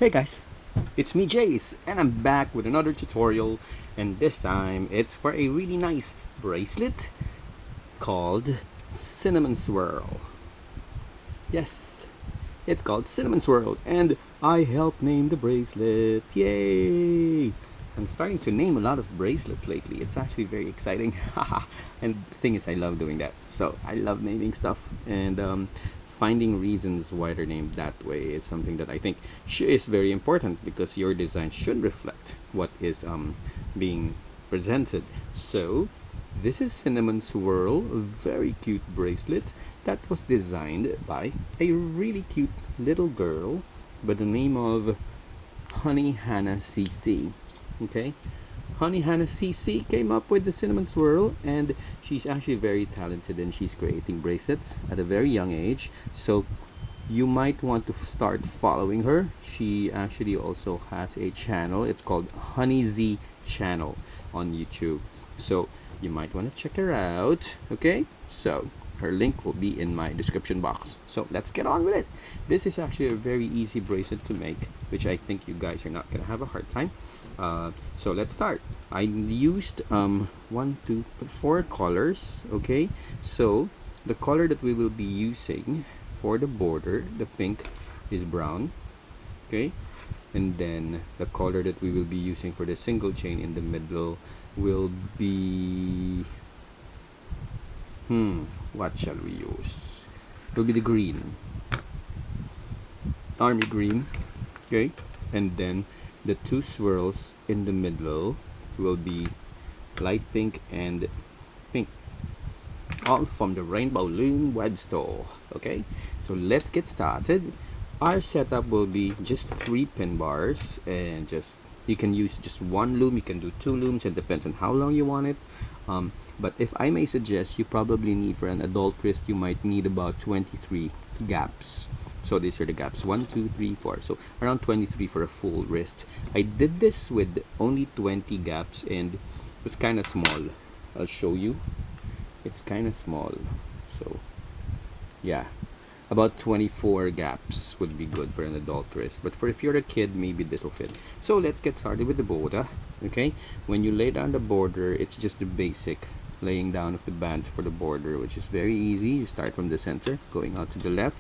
Hey guys, it's me Jace, and I'm back with another tutorial, and this time it's for a really nice bracelet called Cinnamon Swirl. Yes, it's called Cinnamon Swirl, and I helped name the bracelet. Yay! I'm starting to name a lot of bracelets lately. It's actually very exciting. And the thing is, I love doing that. So I love naming stuff, and finding reasons why they're named that way is something that I think is very important, because your design should reflect what is being presented. So this is Cinnamon Swirl, a very cute bracelet that was designed by a really cute little girl by the name of Honey Hannah CC. Okay, Honey Hannah CC came up with the Cinnamon Swirl, and she's actually very talented, and she's creating bracelets at a very young age. So you might want to start following her. She actually also has a channel. It's called Honey Z channel on YouTube. So you might want to check her out. Okay, so her link will be in my description box. So let's get on with it. This is actually a very easy bracelet to make, which I think you guys are not gonna have a hard time. So let's start. I used 4 colors. Okay, so the color that we will be using for the border, the pink, is brown. Okay, and then the color that we will be using for the single chain in the middle will be what shall we use? Will be the green, army green. Okay, and then the 2 swirls in the middle will be light pink and pink, all from the Rainbow Loom web store. Okay, so let's get started. Our setup will be just 3 pin bars, and you can use just 1 loom, you can do 2 looms, it depends on how long you want it. But if I may suggest, you probably need, for an adult wrist, you might need about 23 gaps. So these are the gaps, 1 2 3 4, so around 23 for a full wrist. I did this with only 20 gaps, and it was kind of small. I'll show you. It's kind of small, so yeah, about 24 gaps would be good for an adult wrist, but for if you're a kid, maybe this will fit. So let's get started with the border. Okay, when you lay down the border, it's just the basic laying down of the bands for the border, which is very easy. You start from the center, going out to the left.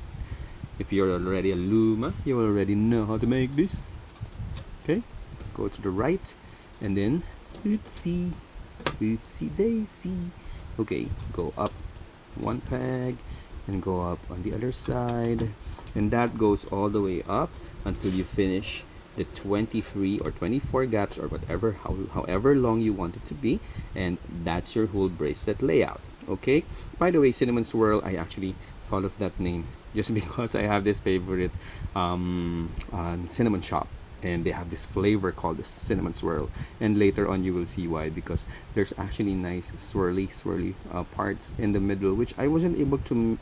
If you're already a loomer, you already know how to make this. Okay, go to the right, and then oopsie daisy. Okay, go up 1 peg and go up on the other side, and that goes all the way up until you finish the 23 or 24 gaps, or whatever, however long you want it to be, and that's your whole bracelet layout. Okay, by the way, Cinnamon Swirl, I actually thought of that name just because I have this favorite cinnamon shop, and they have this flavor called the Cinnamon Swirl, and later on you will see why, because there's actually nice swirly parts in the middle, which I wasn't able to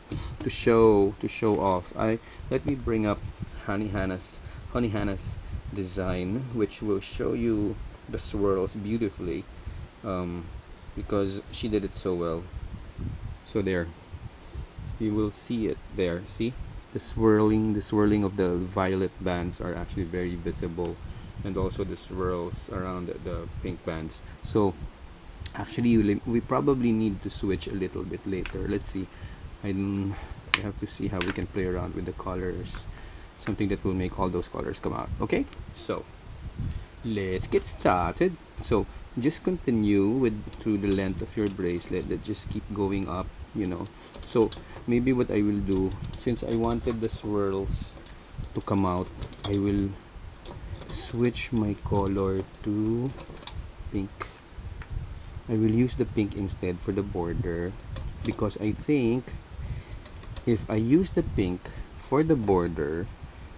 show off. Let me bring up Honey Hannah's design, which will show you the swirls beautifully, because she did it so well. So there, you will see it there. See, the swirling of the violet bands are actually very visible, and also the swirls around the pink bands. So actually we probably need to switch a little bit later. Let's see. I have to see how we can play around with the colors, something that will make all those colors come out. Okay, so let's get started. So just continue through the length of your bracelet, that just keep going up, so maybe what I will do, since I wanted the swirls to come out, I will switch my color to pink. I will use the pink instead for the border, because I think if I use the pink for the border,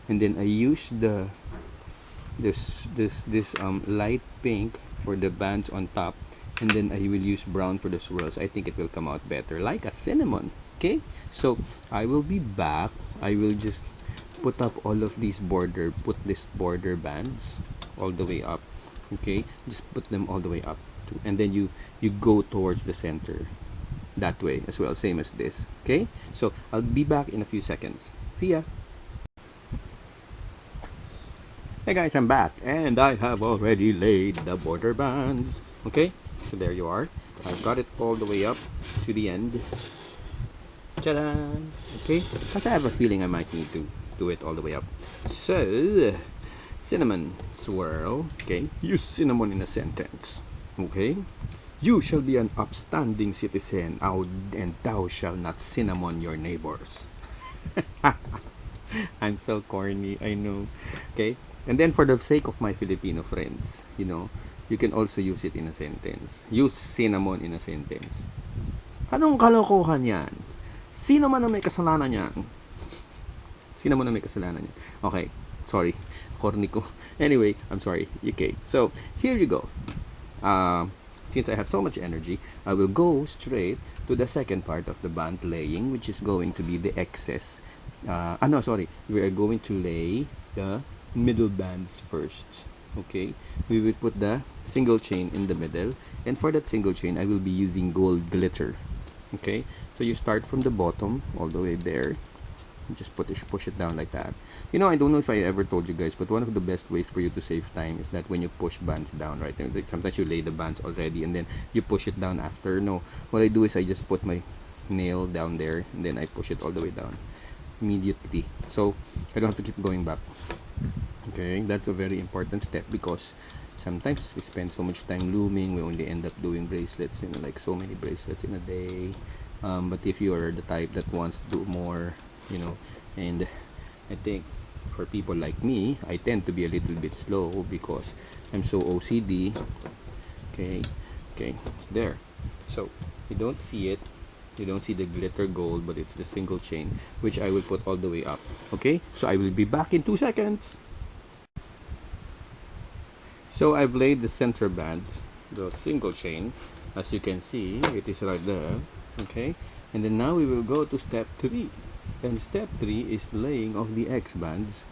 and then I use this light pink for the bands on top, and then I will use brown for the swirls, I think it will come out better, like a cinnamon. Okay, so I will be back. I will just put these border bands all the way up. Okay, just put them all the way up too, and then you go towards the center that way as well, same as this. Okay, so I'll be back in a few seconds. See ya. Hey guys, I'm back and I have already laid the border bands. Okay, so there you are. I've got it all the way up to the end. Ta-da! Okay, because I have a feeling I might need to do it all the way up. So, cinnamon swirl. Okay, use cinnamon in a sentence. Okay, you shall be an upstanding citizen, and thou shalt not cinnamon your neighbors. I'm so corny, I know. Okay? And then for the sake of my Filipino friends, you can also use it in a sentence. Use cinnamon in a sentence. Anong kalokohan yan? Sino man ang may kasalanan yan? Sino man ang may kasalanan yan? Okay, sorry. Corny ko. Anyway, I'm sorry. Okay, so here you go. Since I have so much energy, I will go straight to the second part of the band laying, which is going to be the excess. No, sorry. We are going to lay the middle bands first. Okay, we will put the single chain in the middle, and for that single chain, I will be using gold glitter. Okay, so you start from the bottom all the way there. Just push it down like that. I don't know if I ever told you guys, but one of the best ways for you to save time is that when you push bands down, right? Like sometimes you lay the bands already and then you push it down after. No, what I do is I just put my nail down there and then I push it all the way down immediately, so I don't have to keep going back. Okay, that's a very important step because sometimes we spend so much time looming, we only end up doing bracelets, like so many bracelets in a day. But if you are the type that wants to do more, and I think for people like me, I tend to be a little bit slow because I'm so OCD. Okay, there. So you don't see it. You don't see the glitter gold, but it's the single chain, which I will put all the way up. Okay, so I will be back in 2 seconds. So I've laid the center bands, the single chain. As you can see, it is right there. Okay, and then now we will go to step 3. And step 3 is laying of the X bands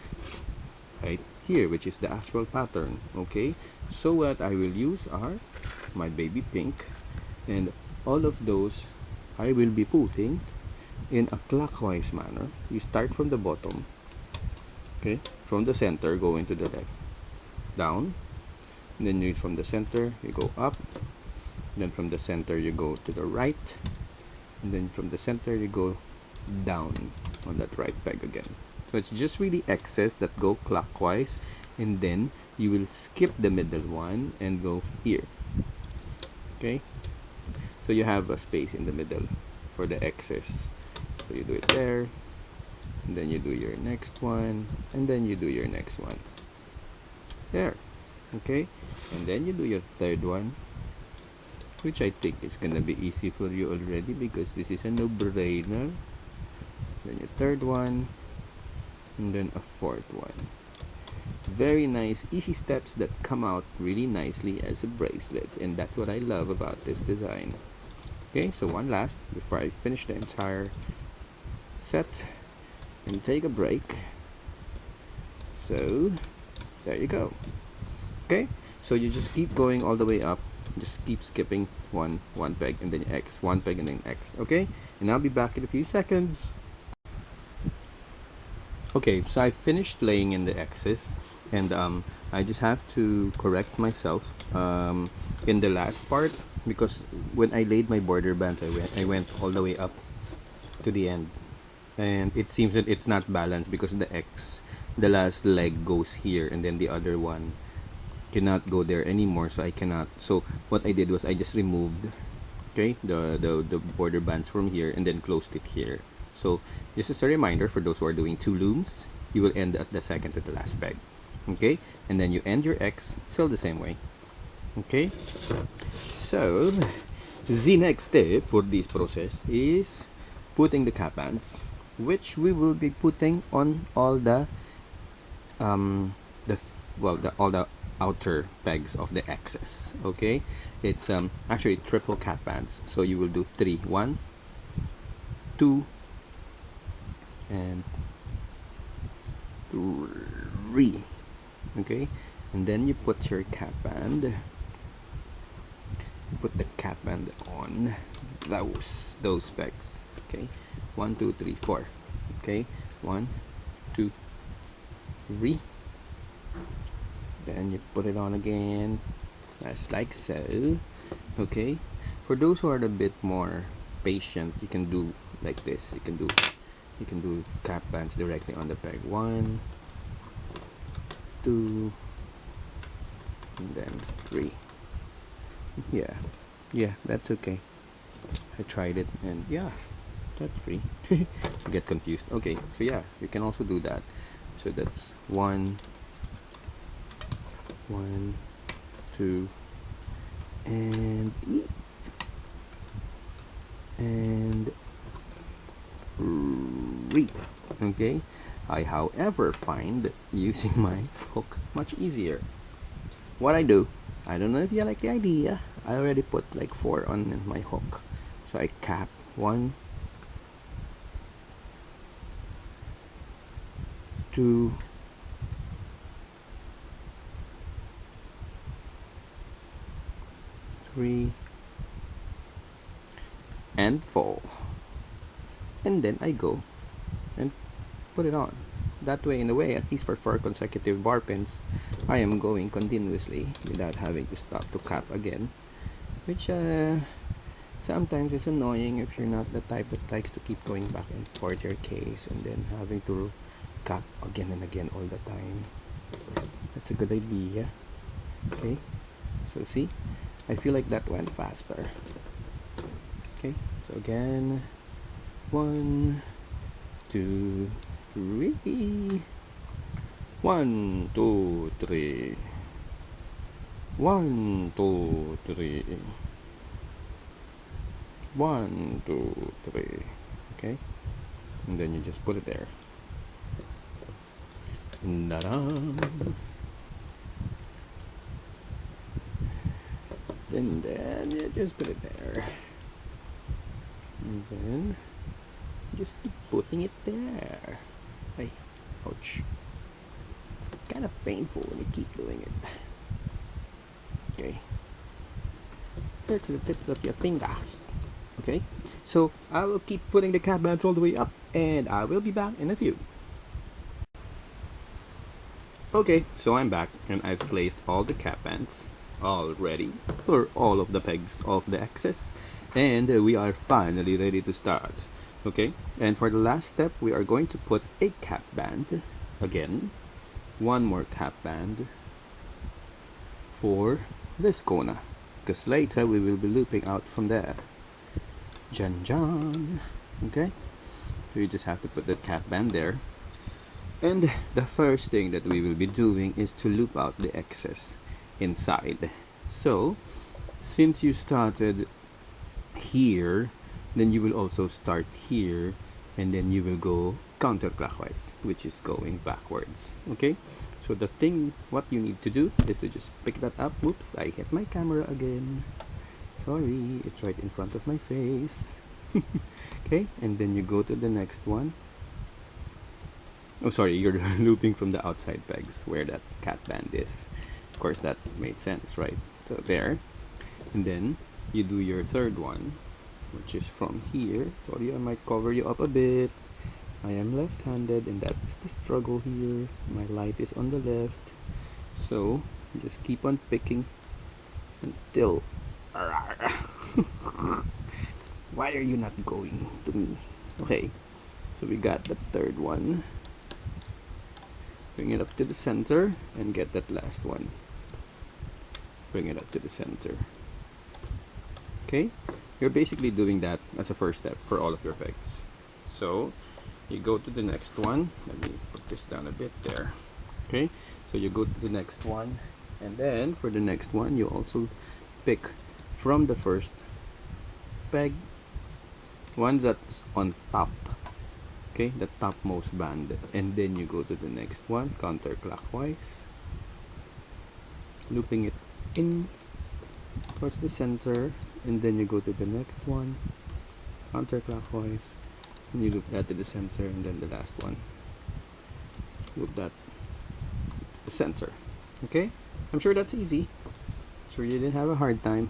right here, which is the actual pattern. Okay, so what I will use are my baby pink, and all of those I will be putting in a clockwise manner. You start from the bottom, okay, from the center, go into the left, down, and then you from the center you go up, then from the center you go to the right, and then from the center you go down on that right peg again. So it's just really X's that go clockwise, and then you will skip the middle one and go here. Okay, so you have a space in the middle for the X's. So you do it there, and then you do your next one, and then you do your next one there. Okay, and then you do your third one, which I think is gonna be easy for you already because this is a no-brainer. Then your third one, and then a fourth one. Very nice, easy steps that come out really nicely as a bracelet, and that's what I love about this design. Okay, so one last before I finish the entire set and take a break. So there you go. Okay, so you just keep going all the way up, just keep skipping one peg and then X, one peg and then X. Okay, and I'll be back in a few seconds. Okay, so I finished laying in the X's, and I just have to correct myself in the last part, because when I laid my border bands, I went all the way up to the end, and it seems that it's not balanced because the X, the last leg goes here, and then the other one cannot go there anymore, so I cannot. So what I did was I just removed, okay, the border bands from here and then closed it here. So just as a reminder for those who are doing 2 looms, you will end at the second to the last peg. Okay, and then you end your X still the same way. Okay, so the next step for this process is putting the cap bands, which we will be putting on all the all the outer pegs of the X's. Okay, it's actually triple cap bands, so you will do 3, 1, 2, and 3. Okay, and then you put your cap band, you put the cap band on those pegs. Okay, 1, 2, 3, 4. Okay, 1, 2, 3, then you put it on again, just like so. Okay, for those who are a bit more patient, you can do like this. You can do cap bands directly on the peg. 1, 2, and then 3. Yeah, yeah, that's okay. I tried it, and yeah, that's 3. I get confused. Okay, so yeah, you can also do that. So that's 1, 1, 2, and 3. Okay, I however find using my hook much easier. What I do, I don't know if you like the idea, I already put like 4 on my hook. So I cap 1, 2, 3, and 4. And then I go and put it on. That way, in a way, at least for 4 consecutive bar pins, I am going continuously without having to stop to cap again, which sometimes is annoying if you're not the type that likes to keep going back and forth your case and then having to cap again and again all the time. That's a good idea. Okay, so see, I feel like that went faster. Okay, so again, 1, 2, 3. 1, 2, 3. 1, 2, 3. 1, 2, 3. Okay, and then you just put it there. Ta-da! And then you just put it there. And then just keep putting it there. Ay, ouch. It's kind of painful when you keep doing it. Okay. There to the tips of your fingers. Okay. So I will keep putting the cap bands all the way up, and I will be back in a few. Okay, so I'm back, and I've placed all the cap bands all ready for all of the pegs of the axis, and we are finally ready to start. Okay, and for the last step, we are going to put a cap band again, 1 more cap band for this corner, because later we will be looping out from there. Jan Jan. Okay, so you just have to put the cap band there. And the first thing that we will be doing is to loop out the excess inside. So since you started here, then you will also start here, and then you will go counterclockwise, which is going backwards. Okay, so the thing what you need to do is to just pick that up. Whoops, I hit my camera again, sorry, it's right in front of my face. Okay, and then you go to the next one. Oh, sorry, you're looping from the outside pegs where that cap band is. Of course, that made sense, right? So there, and then you do your third one, which is from here. Sorry, I might cover you up a bit. I am left-handed, and that's the struggle here. My light is on the left, so just keep on picking until. Why are you not going to me? Okay, so we got the third one. Bring it up to the center and get that last one. Bring it up to the center. Okay, you're basically doing that as a first step for all of your pegs. So you go to the next one. Let me put this down a bit there. Okay, so you go to the next one, and then for the next one you also pick from the first peg one that's on top. Okay, the topmost band, and then you go to the next one counterclockwise, looping it in towards the center, and then you go to the next one counterclockwise, and you loop that to the center, and then the last one loop that to the center. Okay, I'm sure that's easy. Sure you didn't have a hard time,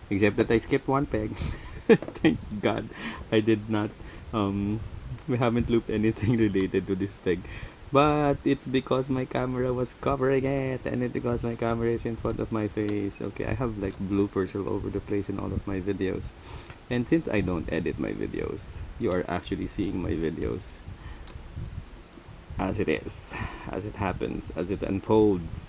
except that I skipped one peg. Thank God I did not we haven't looped anything related to this peg. But it's because my camera was covering it, and it's because my camera is in front of my face. Okay, I have like bloopers all over the place in all of my videos. And since I don't edit my videos, you are actually seeing my videos as it is, as it happens, as it unfolds,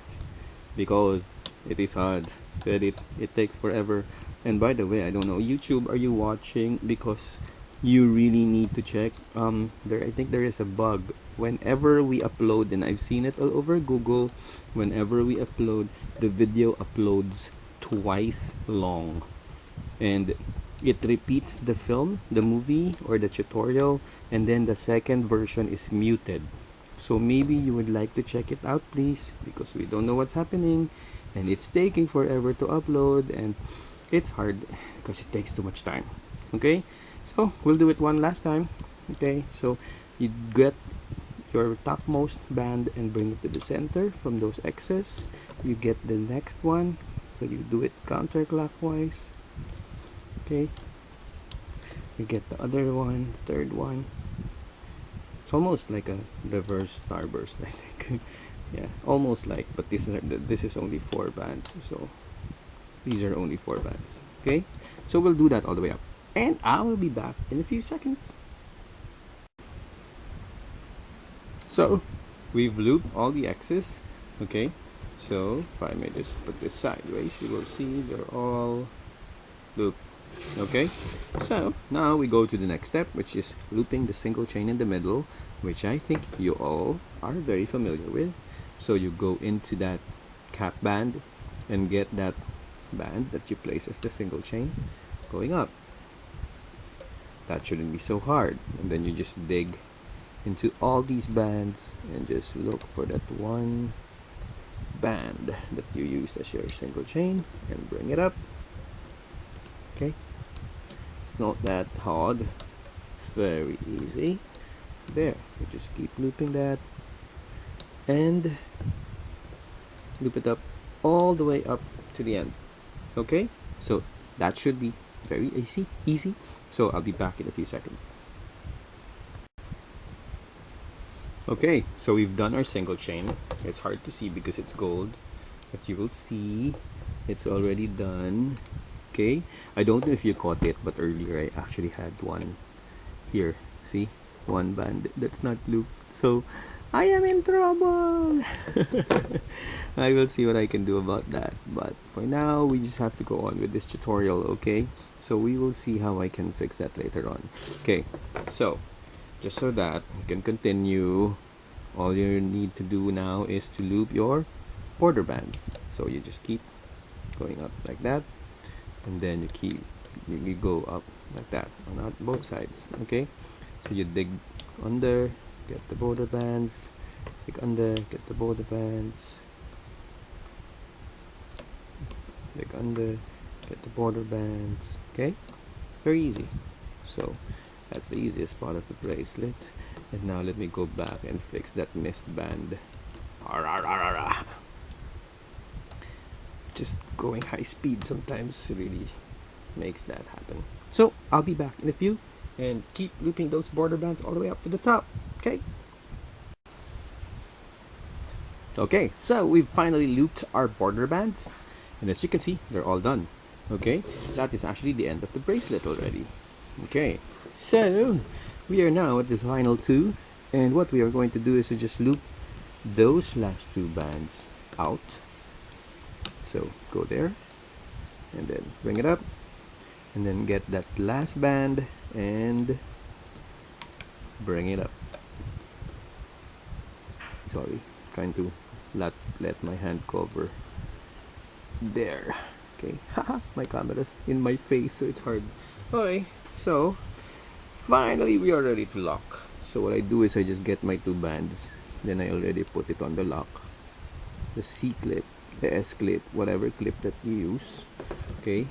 because it is hard to edit. It takes forever. And by the way, I don't know, YouTube, are you watching? Because you really need to check. There, I think there is a bug. Whenever we upload, and I've seen it all over Google, whenever we upload, the video uploads twice long, and it repeats the film, the movie, or the tutorial, and then the second version is muted. So maybe you would like to check it out, please, because we don't know what's happening, and it's taking forever to upload, and it's hard because it takes too much time. Okay, so we'll do it one last time. Okay, so you get your topmost band and bring it to the center from those X's. You get the next one, so you do it counterclockwise. Okay, you get the other one, third one. It's almost like a reverse starburst, I think. Yeah, almost like, but this is only 4 bands, so these are only 4 bands. Okay, so we'll do that all the way up, and I will be back in a few seconds. So we've looped all the X's. Okay, so if I may just put this sideways, you will see they're all looped. Okay, so now we go to the next step, which is looping the single chain in the middle, which I think you all are very familiar with. So you go into that cap band and get that band that you place as the single chain going up. That shouldn't be so hard, and then you just dig into all these bands and just look for that one band that you used as your single chain and bring it up. Okay, it's not that hard, it's very easy. There, you just keep looping that and loop it up all the way up to the end. Okay, so that should be very easy. So I'll be back in a few seconds. Okay, so we've done our single chain. It's hard to see because it's gold, but you will see it's already done. Okay, I don't know if you caught it, but earlier I actually had one here. See, one band that's not looped, so I am in trouble. I will see what I can do about that, but for now we just have to go on with this tutorial. Okay, so we will see how I can fix that later on. Okay, so just so that you can continue, all you need to do now is to loop your border bands. So you just keep going up like that, and then you go up like that on both sides. Okay, so you dig under, get the border bands, dig under, get the border bands, dig under, get the border bands. Okay, very easy. So that's the easiest part of the bracelet. And now let me go back and fix that missed band. Just going high speed sometimes really makes that happen. So I'll be back in a few, and keep looping those border bands all the way up to the top. Okay, okay, so we've finally looped our border bands, and as you can see, they're all done. Okay, that is actually the end of the bracelet already. Okay, so we are now at the final 2, and what we are going to do is to just loop those last 2 bands out. So go there and then bring it up, and then get that last band and bring it up. Sorry, trying to let my hand cover there. Okay, haha, my camera's in my face, so it's hard. Okay, so finally we are ready to lock. So what I do is I just get my 2 bands, then I already put it on the lock, the C clip, the S clip, whatever clip that you use. Okay,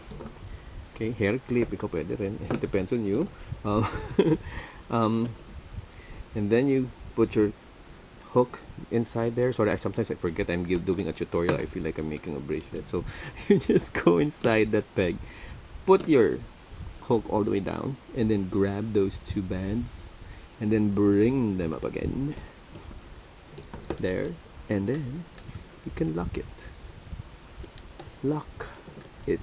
okay, hair clip, ikaw pwede rin. It depends on you. Um, and then you put your hook inside there. Sorry, sometimes I forget I'm doing a tutorial. I feel like I'm making a bracelet. So you just go inside that peg, put your hook all the way down, and then grab those 2 bands and then bring them up again. there, and then you can lock it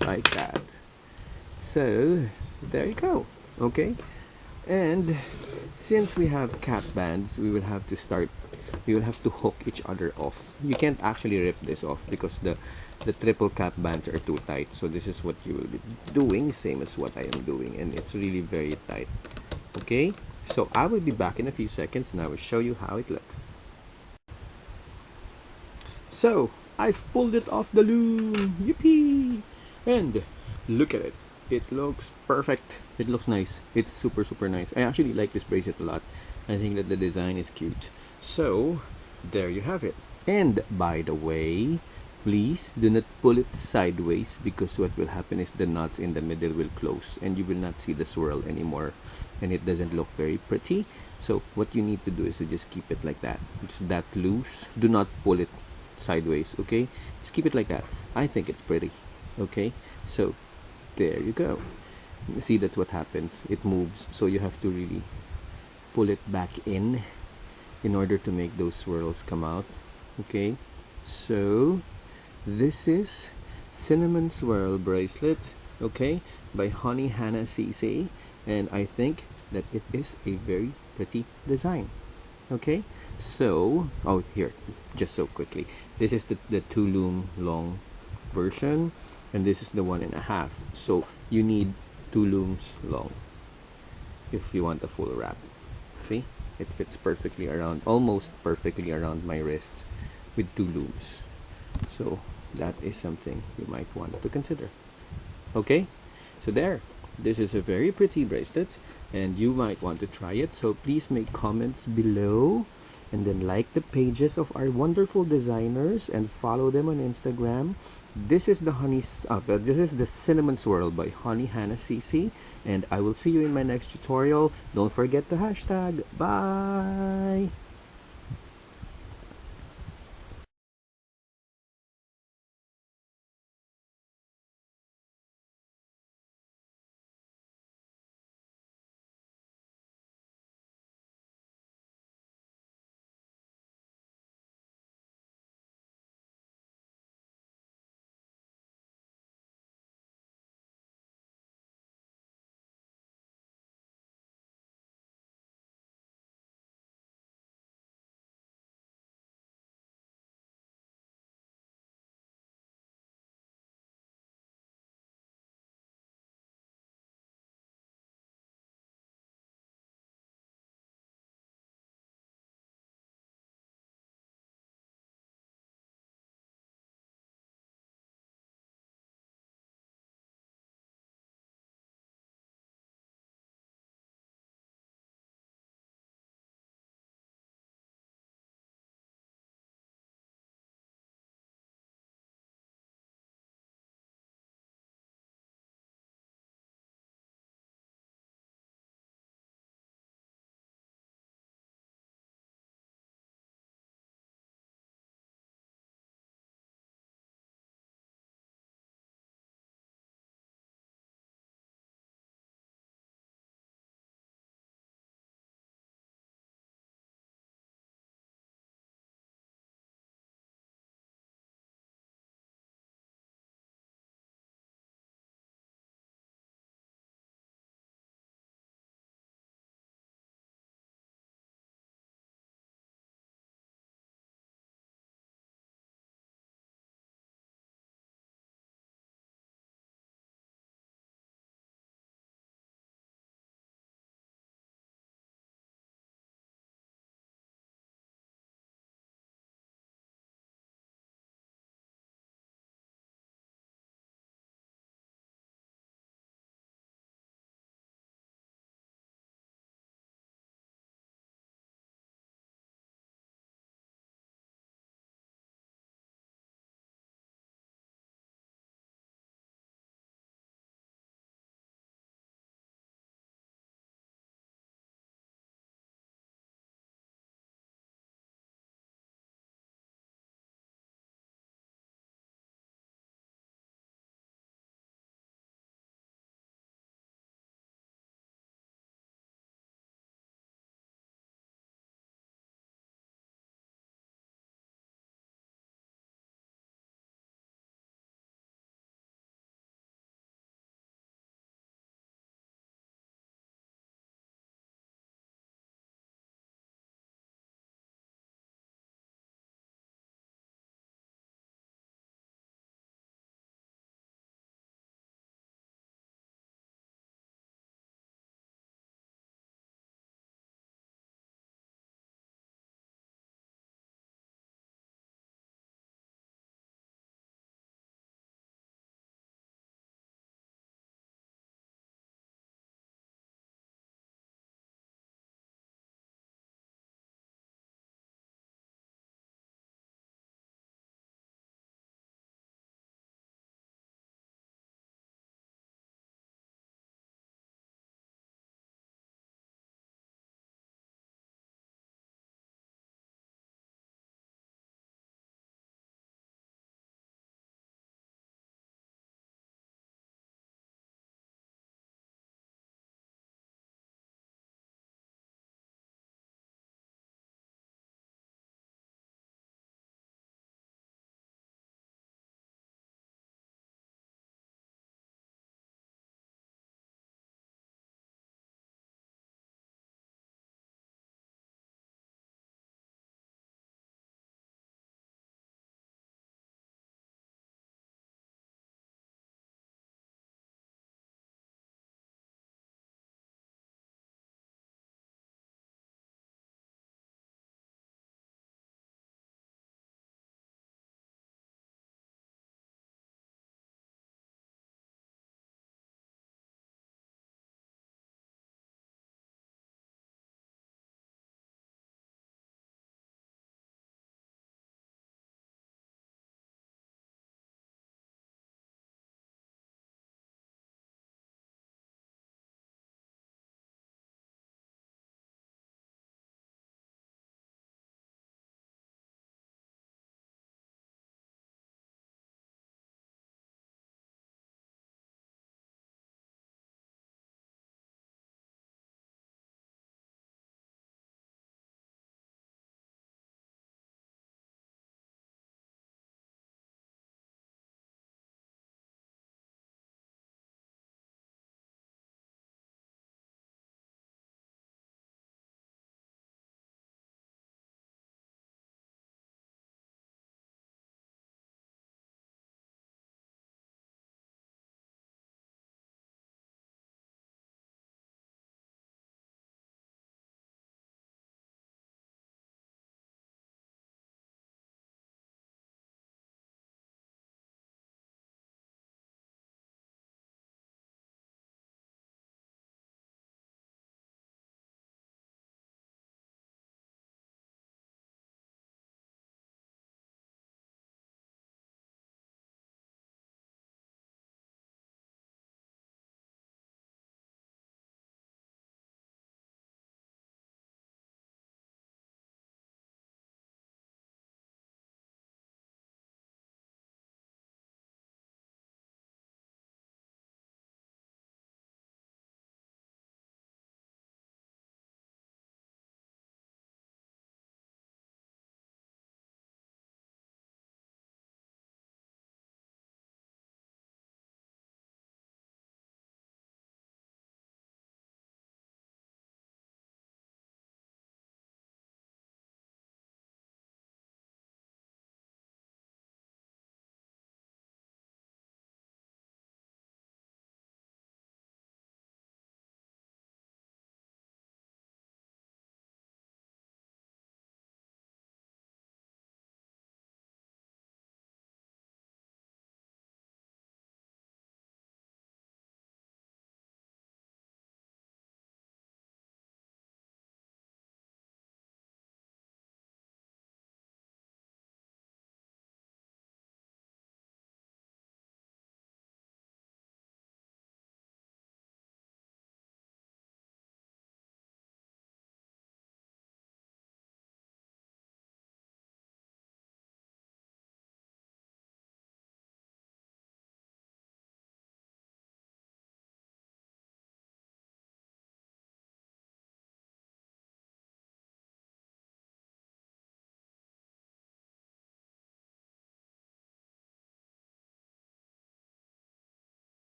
like that. So there you go. Okay, and since we have cap bands, we will have to hook each other off. You can't actually rip this off because the triple cap bands are too tight. So this is what you will be doing, same as what I am doing, and it's really very tight. Okay, so I will be back in a few seconds and I will show you how it looks. So I've pulled it off the loom. Yippee! And look at it. It looks perfect. It looks nice. It's super nice. I actually like this bracelet a lot. I think that the design is cute. So there you have it. And by the way, please do not pull it sideways, because what will happen is the knots in the middle will close and you will not see the swirl anymore, and it doesn't look very pretty. So what you need to do is to just keep it like that. It's that loose. Do not pull it sideways, okay? Just keep it like that. I think it's pretty. Okay, so there you go. See, that's what happens. It moves, so you have to really pull it back in order to make those swirls come out. Okay, so this is Cinnamon Swirl Bracelet, okay, by Honey Hannah CC, and I think that it is a very pretty design. Okay, so here, just so quickly, this is the 2 loom long version, and this is the 1.5. So you need 2 looms long if you want a full wrap. See, it fits perfectly around, almost perfectly around my wrists with 2 looms. So that is something you might want to consider. Okay, so there, this is a very pretty bracelet and you might want to try it. So please make comments below, and then like the pages of our wonderful designers and follow them on Instagram. This is this is the Cinnamon Swirl by Honey Hannah CC, and I will see you in my next tutorial. Don't forget the hashtag. Bye.